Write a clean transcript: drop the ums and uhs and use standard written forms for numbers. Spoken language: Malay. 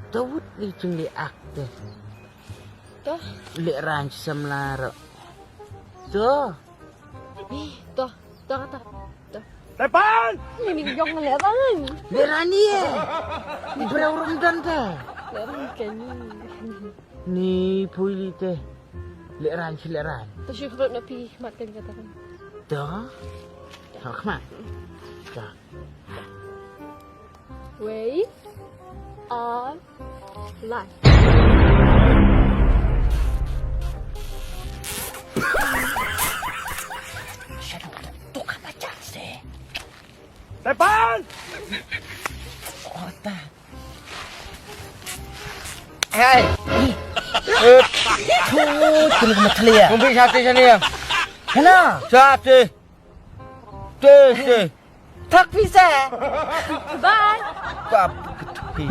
Tawut ni chung li akte. Toh, Li ranch samlaro. Toh. toh kata. Toh. Tepan! Ini jong ngeliatan. Li rani eh. Ni berurung dan teh. Leran kani. Ni puili teh. Li ranch. Toh syukur nak pi makan katakan. Toh. Sok mak. Toh. Wait on life. Tepan! Hei. Kena clear. Kumpul satu sana ya. Kena. Satu. Tu. Tak bisa. Bye. Apa ketepi?